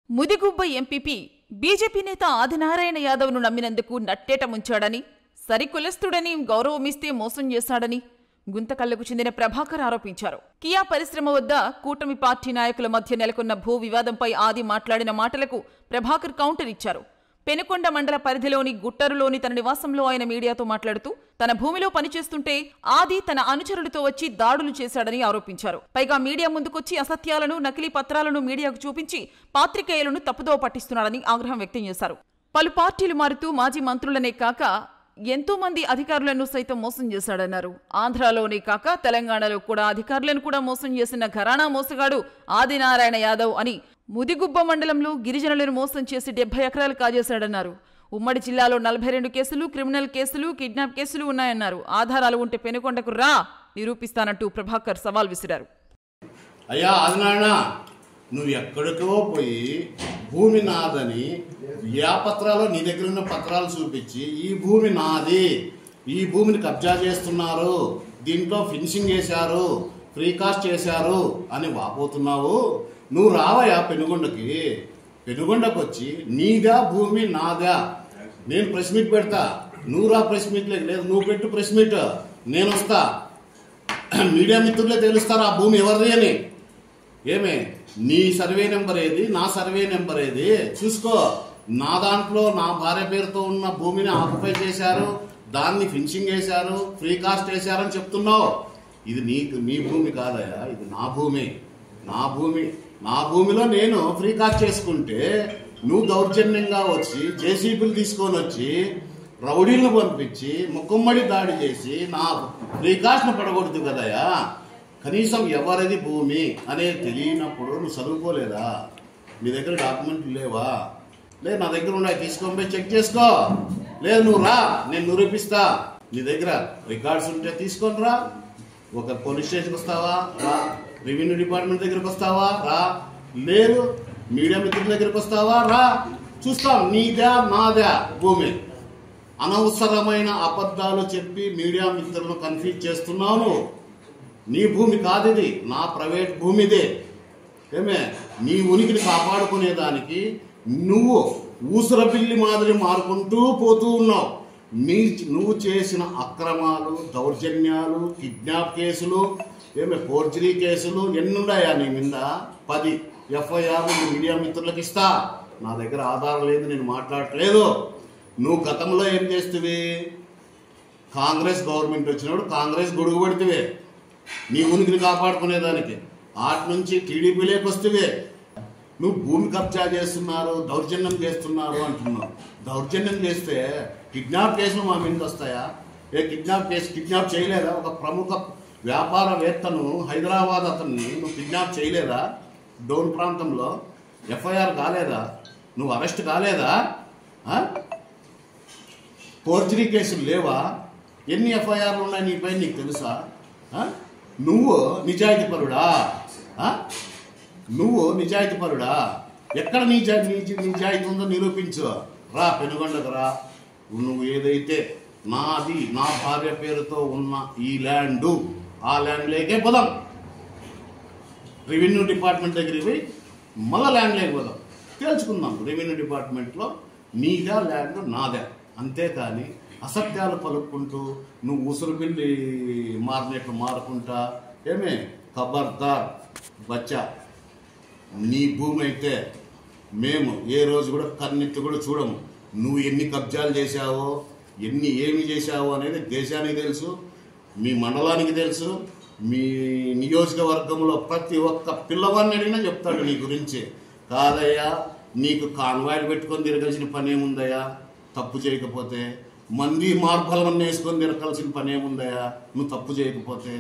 Mudigubba MPP BJP నేత ఆదినారాయణ యాదవ్ను నమ్మినందుకు నట్టేట ముంచాడని, సరికులస్తుడని గౌరవమిస్తే మోసం చేశాడని గుంతకల్లకు చెందిన ప్రభాకర్ ఆరోపించారు. కియా పరిశ్రమ వద్ద కూటమి పార్టీ నాయకుల మధ్య నెలకొన్న భూ వివాదంపై ఆది మాట్లాడిన మాటలకు ప్రభాకర్ కౌంటర్ ఇచ్చారు. పెనుకొండ మండల పరిధిలోని గుట్టరులోని తన నివాసంలో ఆయన మీడియాతో మాట్లాడుతూ తన భూమిలో పనిచేస్తుంటే ఆది తన అనుచరులతో వచ్చి దాడులు చేశాడని ఆరోపించారు. పైగా మీడియా ముందుకొచ్చి అసత్యాలను, నకిలీ పత్రాలను మీడియాకు చూపించి పాత్రికేయులను తప్పుదోవ పట్టిస్తున్నాడని ఆగ్రహం వ్యక్తం చేశారు. పలు పార్టీలు మారుతూ మాజీ మంత్రులనే కాక ఎంతో మంది అధికారులను సైతం మోసం చేశాడన్నారు. ఆంధ్రాలోనే కాక తెలంగాణలో కూడా అధికారులను కూడా మోసం చేసిన ఘరానా మోసగాడు ఆదినారాయణ యాదవ్ అని, ముదిగుబ్బ మండలంలో గిరిజనులను మోసం చేసి 70 ఎకరాలు కాజేశాడన్నారు. ఉమ్మడి జిల్లాలో 42 కేసులు, క్రిమినల్ కేసులు, కిడ్నాప్ కేసులు ఉన్నాయన్నారు. ఆధారాలు ఉంటే పెనుకొండకు రా, నిరూపిస్తానంటూ ప్రభాకర్ సవాల్ విసిరారు. అయ్యా ఆదినారాయణ, నువ్వు ఎక్కడికో పోయి భూమి నాదని పత్రాలు నీ దగ్గర ఉన్న పత్రాలు చూపించి ఈ భూమి నాది, ఈ భూమిని కబ్జా చేస్తున్నారు, దీంట్లో ఫినిషింగ్ చేశారు, ఫ్రీ కాస్ట్ చేశారు అని వాపోతున్నావు. నువ్వు రావయా పెనుగొండకి. పెనుగొండకు వచ్చి నీదా భూమి నాదా, నేను ప్రెస్ మీట్ పెడతా, నువ్వు రా ప్రెస్ మీట్ లేదు, నువ్వు పెట్టు ప్రెస్ మీట్, నేను వస్తా. మీడియా మిత్రులే తెలుస్తారు ఆ భూమి ఎవరిది అని. ఏమే నీ సర్వే నెంబర్ ఏది, నా సర్వే నెంబర్ ఏది చూసుకో. నా దాంట్లో నా భార్య పేరుతో ఉన్న భూమిని ఆక్యుపై చేశారు, దాన్ని ఫినిషింగ్ చేశారు, ఫ్రీ కాస్ట్ వేశారని చెప్తున్నావు. ఇది నీ భూమి కాదయా, ఇది నా భూమి. నా భూమిలో నేను ఫ్రీ కాస్ట్ చేసుకుంటే నువ్వు దౌర్జన్యంగా వచ్చి జేసీబీలు తీసుకొని వచ్చి రౌడీలను పంపించి ముక్కుమ్మడి దాడి చేసి నా ఫ్రీ కాస్ట్ను పడగొడుతు కదయా. కనీసం ఎవరిది భూమి అనేది తెలియనప్పుడు నువ్వు చదువుకోలేదా? నీ దగ్గర డాక్యుమెంట్లు లేవా? లేదు, నా దగ్గర ఉన్నాయి, తీసుకొని పోయి చెక్ చేసుకో. లేదు నువ్వు రా, నేను నిరూపిస్తా. నీ దగ్గర రికార్డ్స్ ఉంటే తీసుకొని రా. ఒక పోలీస్ స్టేషన్కి వస్తావా రా, రెవెన్యూ డిపార్ట్మెంట్ దగ్గరకు వస్తావా రా, లేదు మీడియా మిత్రుల దగ్గరకు వస్తావా రా, చూస్తాం నీదా నాదా భూమి. అనవసరమైన అబద్ధాలు చెప్పి మీడియా మిత్రులను కన్ఫ్యూజ్ చేస్తున్నావు. నీ భూమి కాదు ఇది, నా ప్రైవేట్ భూమిదే. ఏమే నీ ఉనికిని కాపాడుకునేదానికి నువ్వు ఊసరపిల్లి మాదిరి మారుకుంటూ పోతూ ఉన్నావు. నువ్వు చేసిన అక్రమాలు, దౌర్జన్యాలు, కిడ్నాప్ కేసులు, ఏమే ఫోర్జరీ కేసులు ఎన్నున్నాయా నీ మీద? 10 ఎఫ్ఐఆర్లు మీడియా మిత్రులకు ఇస్తా. నా దగ్గర ఆధారం లేదు, నేను మాట్లాడట్లేదు. నువ్వు గతంలో ఏం చేస్తువి? కాంగ్రెస్ గవర్నమెంట్ వచ్చినప్పుడు కాంగ్రెస్ గొడుగు పెడితే నీ ఉనికిని కాపాడుకునేదానికి. ఆటి నుంచి టీడీపీలోకి వస్తువే. నువ్వు భూమి కబ్జా చేస్తున్నారు, దౌర్జన్యం చేస్తున్నారు అంటున్నావు. దౌర్జన్యం చేస్తే కిడ్నాప్ కేసులు మా మీద వస్తాయా? కిడ్నాప్ చేయలేదా? ఒక ప్రముఖ వ్యాపారవేత్తను హైదరాబాద్ అతన్ని నువ్వు కిడ్నాప్ చేయలేదా? డోన్ ప్రాంతంలో ఎఫ్ఐఆర్ కాలేదా? నువ్వు అరెస్ట్ కాలేదా? ఫోర్జరీ కేసులు లేవా? ఎన్ని ఎఫ్ఐఆర్లు ఉన్నాయి నీపై నీకు తెలుసా? నువ్వు నిజాయితీపరుడా? ఎక్కడ నిజాయితీ ఉందో నిరూపించు. రా పెనుగొండకు రా. నువ్వు ఏదైతే నాది, నా భార్య పేరుతో ఉన్న ఈ ల్యాండు, ఆ ల్యాండ్లోకే పోదాం. రెవెన్యూ డిపార్ట్మెంట్ దగ్గరికి పోయి మళ్ళా ల్యాండ్లోకి పోదాం, తేల్చుకుందాం. రెవెన్యూ డిపార్ట్మెంట్లో నీదా ల్యాండ్ నాదే. అంతేకాని అసత్యాలు పలుకుంటూ నువ్వు ఉసురుపిల్లి మారినట్లు మారుకుంటా ఏమే ఖబర్దార్ బచ్చా. నీ భూమి అయితే మేము ఏ రోజు కూడా కన్నెత్తి కూడా చూడము. నువ్వు ఎన్ని కబ్జాలు చేశావో, ఏమి చేశావో అనేది దేశానికి తెలుసు, మీ మండలానికి తెలుసు, మీ నియోజకవర్గంలో ప్రతి ఒక్క పిల్లవాడిని అడిగినా చెప్తాడు నీ గురించి. కాదయ్యా, నీకు కాన్వాయిడ్ పెట్టుకొని తిరగాల్సిన పని ఏముందయ్యా? తప్పు చేయకపోతే మంది మార్బలం వేసుకొని తిరగాల్సిన పని ఏముందయ్యా నువ్వు తప్పు చేయకపోతే?